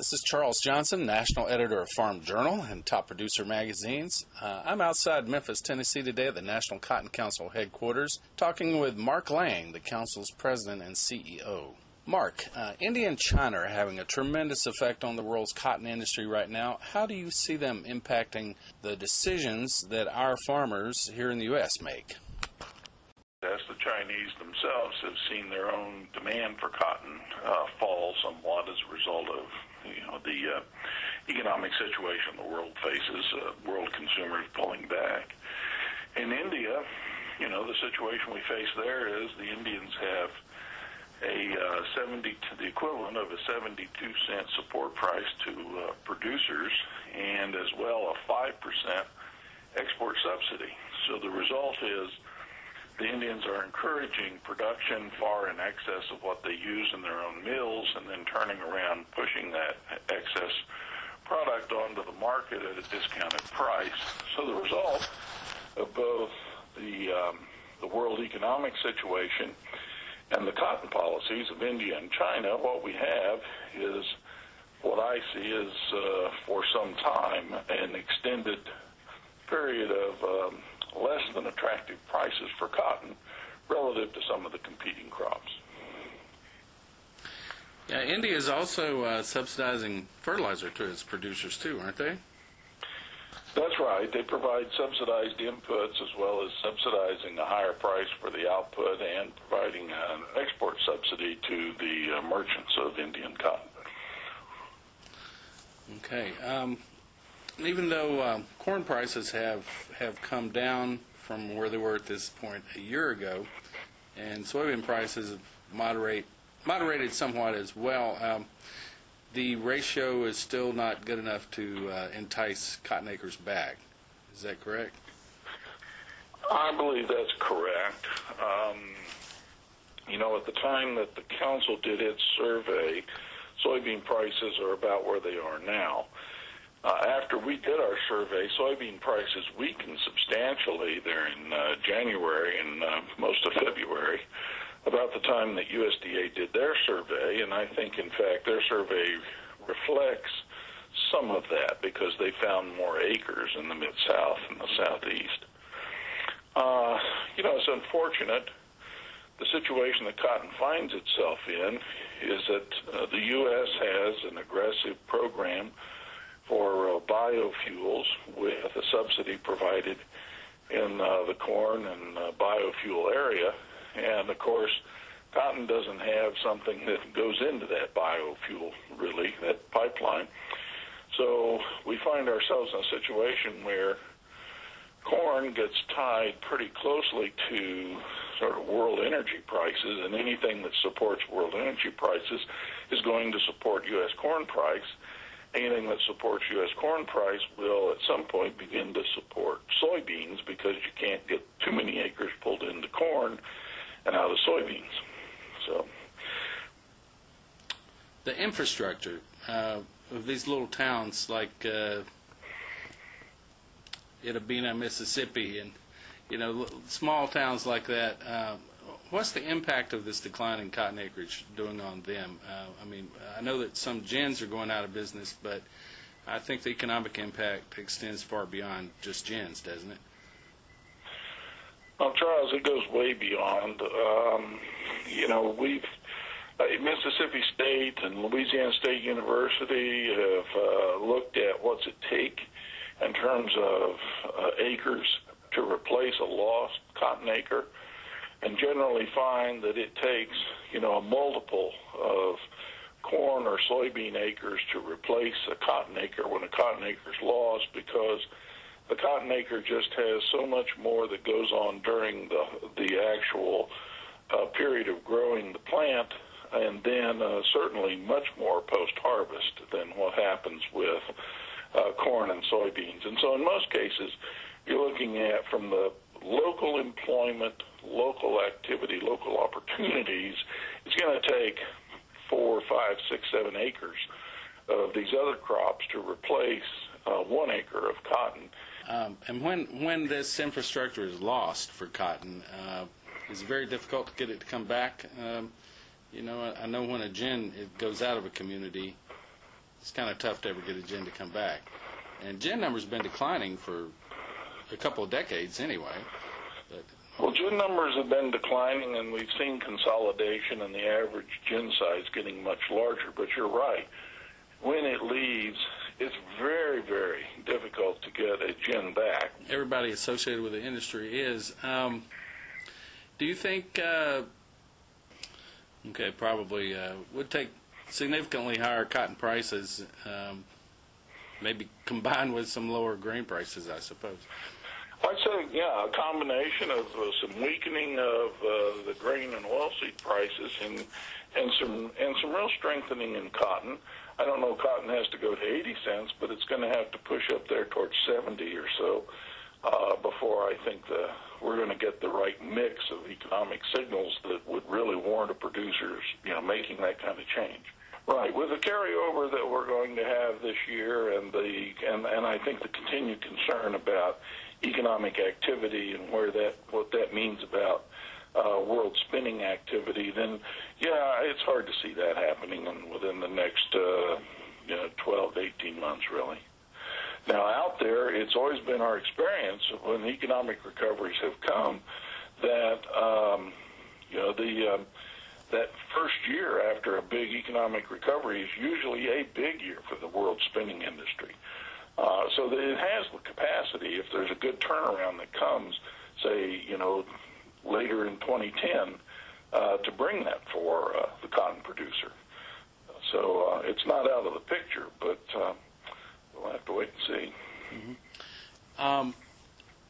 This is Charles Johnson, national editor of Farm Journal and top producer magazines. I'm outside Memphis, Tennessee today at the National Cotton Council headquarters, talking with Mark Lang, the council's president and CEO. Mark, India and China are having a tremendous effect on the world's cotton industry right now. How do you see them impacting the decisions that our farmers here in the U.S. make? As the Chinese themselves have seen their own demand for cotton fall somewhat as a result of the economic situation the world faces, world consumers pulling back. In India, the situation we face there is the Indians have the equivalent of a 72-cent support price to producers, and as well a 5% export subsidy. So the result is the Indians are encouraging production far in excess of what they use in their own mills, and then turning around, pushing that excess product onto the market at a discounted price. So the result of both the world economic situation and the cotton policies of India and China, what we have is what I see is, for some time, an extended period of less than attractive prices for cotton relative to some of the competing crops. Yeah, India is also subsidizing fertilizer to its producers too, aren't they? That's right. They provide subsidized inputs as well as subsidizing a higher price for the output and providing an export subsidy to the merchants of Indian cotton. Okay. Even though corn prices have come down from where they were at this point a year ago, and soybean prices have moderated somewhat as well, the ratio is still not good enough to entice cotton acres back. Is that correct? I believe that's correct. At the time that the council did its survey, soybean prices are about where they are now. After we did our survey, soybean prices weakened substantially there in January and most of February, about the time that USDA did their survey, and I think, in fact, their survey reflects some of that because they found more acres in the Mid-South and the Southeast. It's unfortunate. The situation that cotton finds itself in is that the U.S. has an aggressive program for biofuels with a subsidy provided in the corn and biofuel area. And, of course, cotton doesn't have something that goes into that biofuel, really, that pipeline. So we find ourselves in a situation where corn gets tied pretty closely to sort of world energy prices, and anything that supports world energy prices is going to support U.S. corn price. Anything that supports U.S. corn price will at some point begin to support soybeans because you can't get too many acres pulled into corn and out of soybeans. So the infrastructure of these little towns like Itabena, Mississippi, and small towns like that, what's the impact of this decline in cotton acreage doing on them? I know that some gins are going out of business, but I think the economic impact extends far beyond just gins, doesn't it? Well, Charles, it goes way beyond. Mississippi State and Louisiana State University have looked at what's it take in terms of acres to replace a lost cotton acre, and generally find that it takes, a multiple of corn or soybean acres to replace a cotton acre when a cotton acre is lost, because the cotton acre just has so much more that goes on during the actual period of growing the plant, and then certainly much more post-harvest than what happens with corn and soybeans. And so in most cases, you're looking at, from the local employment, local activity, local opportunities, it's going to take 4, 5, 6, 7 acres of these other crops to replace 1 acre of cotton. And when this infrastructure is lost for cotton, is it very difficult to get it to come back? I know when a gin it goes out of a community, it's kind of tough to ever get a gin to come back. And gin numbers have been declining for a couple of decades anyway. But, well, gin numbers have been declining, and we've seen consolidation and the average gin size getting much larger. But you're right. When it leaves, it's very, very difficult to get a gin back. everybody associated with the industry is. Do you think, probably would take significantly higher cotton prices, maybe combined with some lower grain prices, I suppose? I'd say, yeah, a combination of some weakening of the grain and oilseed prices and some real strengthening in cotton. I don't know, cotton has to go to 80 cents, but it's going to have to push up there towards 70 or so before I think we're going to get the right mix of economic signals that would really warrant a producer's, making that kind of change. Right, with the carryover that we're going to have this year, and I think the continued concern about economic activity and what that means about world spinning activity, then it's hard to see that happening within the next 12 to 18 months, really. Now, out there, it's always been our experience when economic recoveries have come that that first year after a big economic recovery is usually a big year for the world spinning industry. So that it has the capacity, if there's a good turnaround that comes, say, later in 2010, to bring that for the cotton producer. So it's not out of the picture, but we'll have to wait and see. Mm-hmm.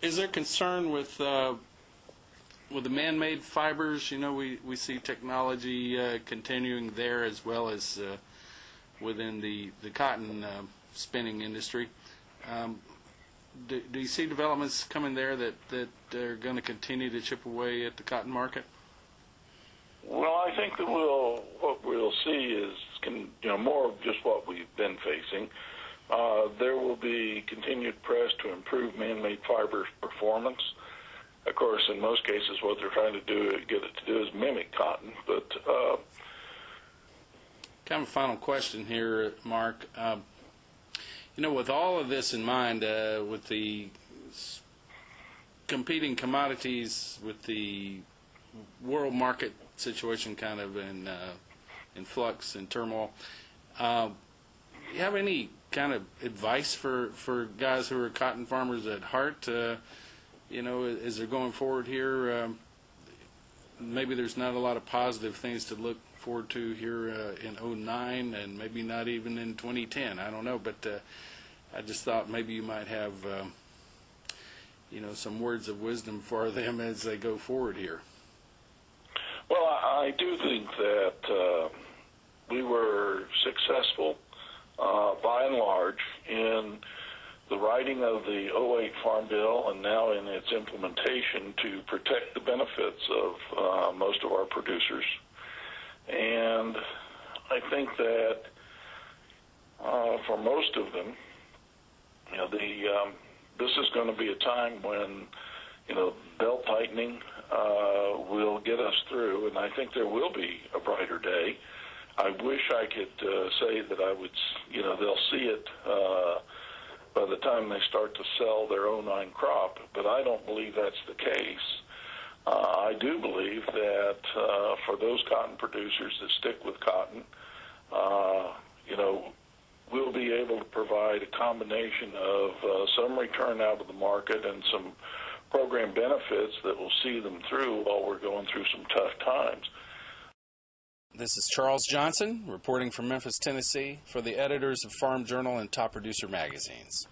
Is there concern with the man-made fibers? We see technology continuing there as well as within the cotton spinning industry. Do you see developments coming there that are going to continue to chip away at the cotton market? Well, I think that what we'll see is more of just what we've been facing. There will be continued press to improve man-made fibers performance. Of course, in most cases, what they're trying to get it to do is mimic cotton. But kind of a final question here, Mark. With all of this in mind, with the competing commodities, with the world market situation kind of in flux and turmoil, you have any kind of advice for guys who are cotton farmers at heart? As they're going forward here, maybe there's not a lot of positive things to look forward to here in 2009 and maybe not even in 2010. I don't know, but I just thought maybe you might have, some words of wisdom for them as they go forward here. Well, I do think that we were successful, by and large, in the writing of the 2008 Farm Bill and now in its implementation to protect the benefits of most of our producers. And I think that for most of them, this is going to be a time when, belt tightening will get us through, and I think there will be a brighter day. I wish I could say that they'll see it by the time they start to sell their 2009 crop, but I don't believe that's the case. I do believe that for those cotton producers that stick with cotton, we'll be able to provide a combination of some return out of the market and some program benefits that will see them through while we're going through some tough times. This is Charles Johnson reporting from Memphis, Tennessee for the editors of Farm Journal and Top Producer magazines.